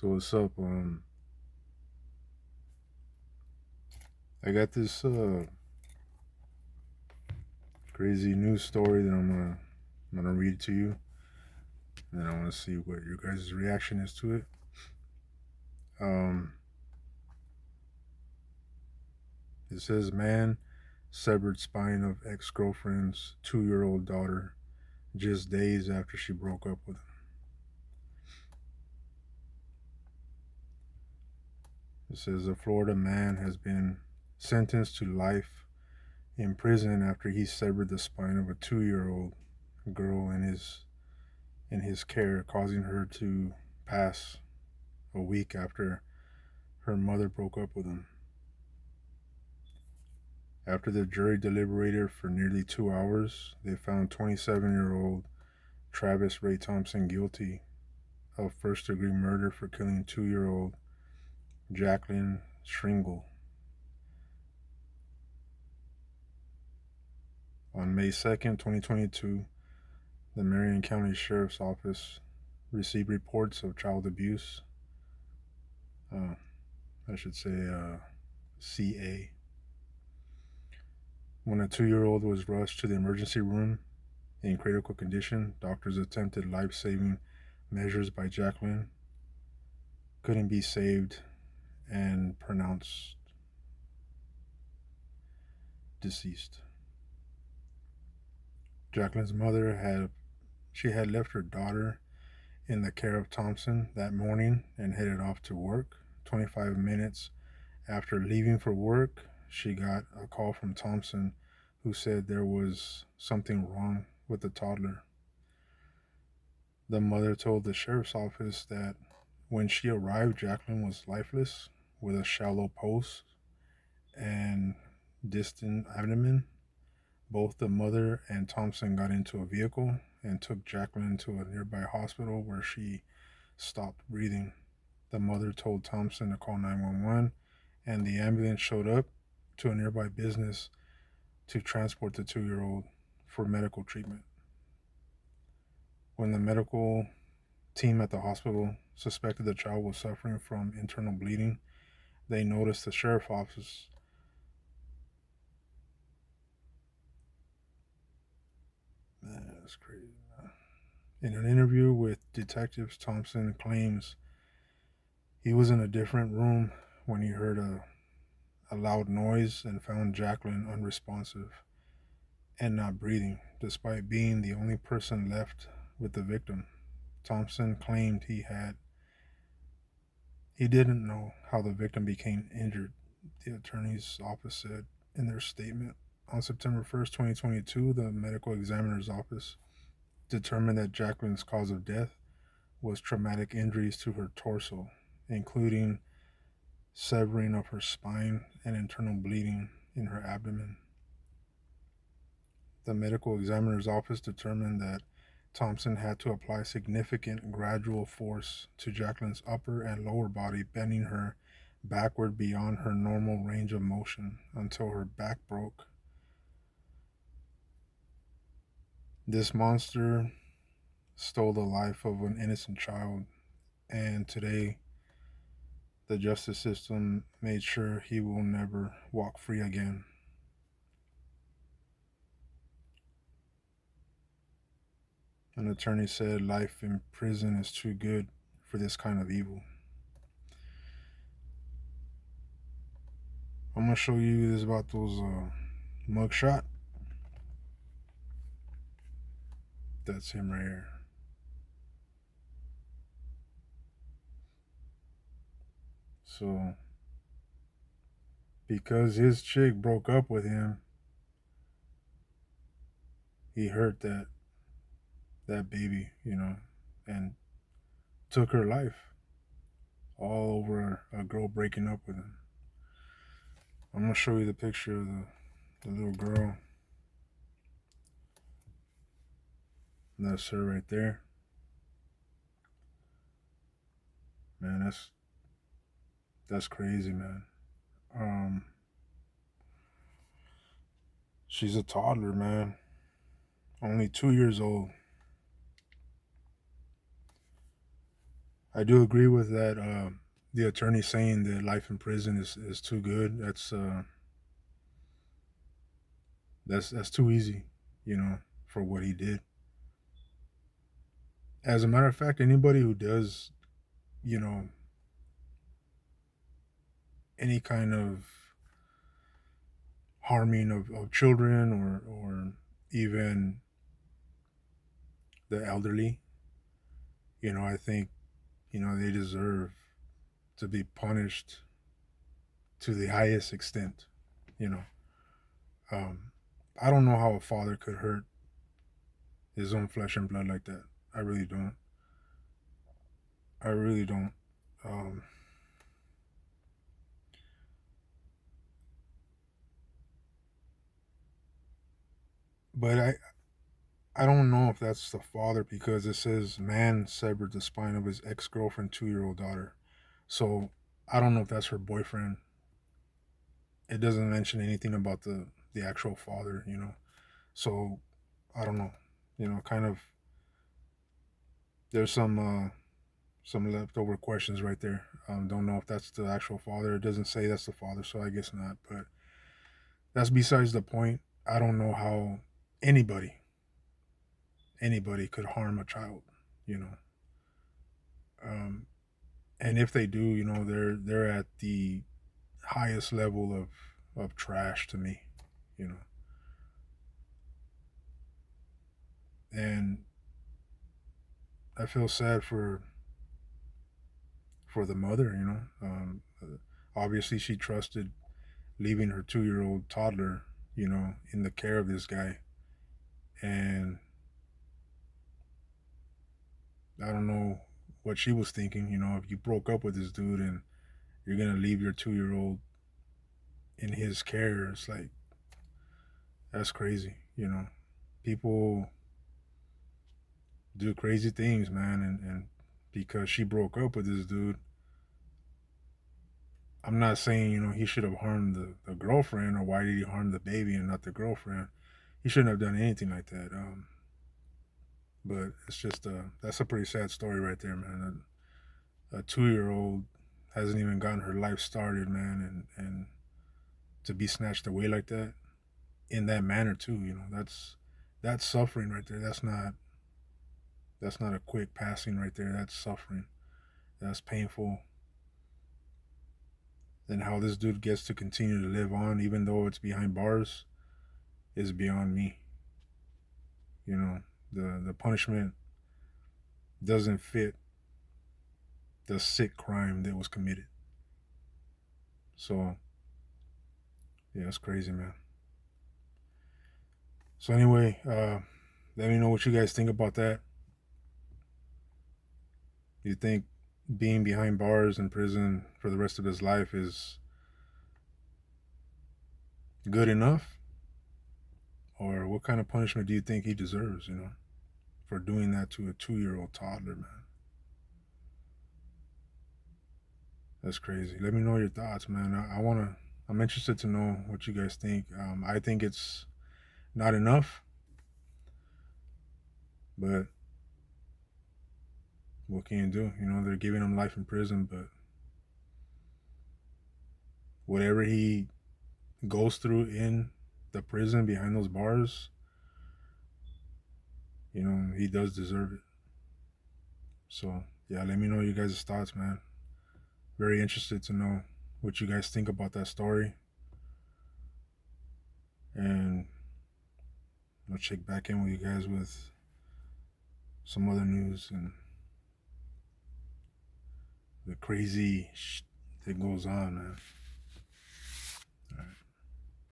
So what's up? I got this crazy news story that I'm gonna read to you, and I want to see what your guys' reaction is to it. Um, it says man severed spine of ex-girlfriend's 2-year-old daughter just days after she broke up with him. It says a Florida man has been sentenced to life in prison after he severed the spine of a 2-year-old girl in his care, causing her to pass a week after her mother broke up with him. After the jury deliberated for nearly 2 hours, they found 27-year-old Travis Ray Thompson guilty of first degree murder for killing 2-year-old Jacqueline Stringle. On May 2nd, 2022, the Marion County Sheriff's Office received reports of child abuse. Uh, I should say CA. When a 2-year-old was rushed to the emergency room in critical condition, doctors attempted life saving measures by Jacqueline, couldn't be saved, and pronounced deceased. Jacqueline's mother had left her daughter in the care of Thompson that morning and headed off to work. 25 minutes after leaving for work, she got a call from Thompson who said there was something wrong with the toddler. The mother told the sheriff's office that when she arrived, Jacqueline was lifeless with a shallow pulse and distant abdomen. Both the mother and Thompson got into a vehicle and took Jacqueline to a nearby hospital where she stopped breathing. The mother told Thompson to call 911, and the ambulance showed up to a nearby business to transport the 2-year-old for medical treatment. When the medical team at the hospital suspected the child was suffering from internal bleeding, they noticed the sheriff's office. Man, that's crazy. In an interview with detectives, Thompson claims he was in a different room when he heard a loud noise and found Jacqueline unresponsive and not breathing, despite being the only person left with the victim. Thompson claimed he didn't know how the victim became injured, the attorney's office said in their statement. On September 1st, 2022, the medical examiner's office determined that Jacqueline's cause of death was traumatic injuries to her torso, including severing of her spine and internal bleeding in her abdomen. The medical examiner's office determined that Thompson had to apply significant gradual force to Jacqueline's upper and lower body, bending her backward beyond her normal range of motion until her back broke. This monster stole the life of an innocent child, and today the justice system made sure he will never walk free again. An attorney said life in prison is too good for this kind of evil. I'm gonna show you this about those mugshot. That's him right here. So because his chick broke up with him, he hurt that baby, and took her life all over a girl breaking up with him. I'm gonna show you the picture of the little girl. That's her right there. Man, that's crazy, man. Um, she's a toddler, man. Only 2 years old. I do agree with that. The attorney saying that life in prison is too good. That's too easy, you know, for what he did. As a matter of fact, anybody who does, you know, any kind of harming of children or even the elderly, I think, they deserve to be punished to the highest extent, you know. Um, I don't know how a father could hurt his own flesh and blood like that. I really don't. I really don't. Um, but I don't know if that's the father because it says man severed the spine of his ex girlfriend 2 year old daughter. So I don't know if that's her boyfriend. It doesn't mention anything about the actual father. So I don't know. Kind of there's some leftover questions right there. Don't know if that's the actual father. It doesn't say that's the father, so I guess not. But that's besides the point. I don't know how anybody anybody could harm a child. You know, um, and if they do, they're at the highest level of trash to me. You know, and I feel sad for the mother. Obviously she trusted leaving her 2 year old toddler, in the care of this guy, and I don't know what she was thinking. If you broke up with this dude and you're gonna leave your 2 year old in his care, it's like that's crazy. People do crazy things, man, and because she broke up with this dude, I'm not saying he should have harmed the girlfriend, or why did he harm the baby and not the girlfriend. He shouldn't have done anything like that. But it's just that's a pretty sad story right there, man. A 2 year old hasn't even gotten her life started, man, and to be snatched away like that in that manner too, that's suffering right there. That's not a quick passing right there. That's suffering. That's painful. And how this dude gets to continue to live on even though it's behind bars is beyond me. You know, the punishment doesn't fit the sick crime that was committed. So yeah, it's crazy, man. So anyway, let me know what you guys think about that. You think being behind bars in prison for the rest of his life is good enough? Or what kind of punishment do you think he deserves, for doing that to a 2 year old toddler, man? That's crazy. Let me know your thoughts, man. I'm interested to know what you guys think. I think it's not enough, but what can you do? They're giving him life in prison, but whatever he goes through in the prison behind those bars, he does deserve it. So, yeah, let me know your guys' thoughts, man. Very interested to know what you guys think about that story. And I'll check back in with you guys with some other news and the crazy that goes on, man.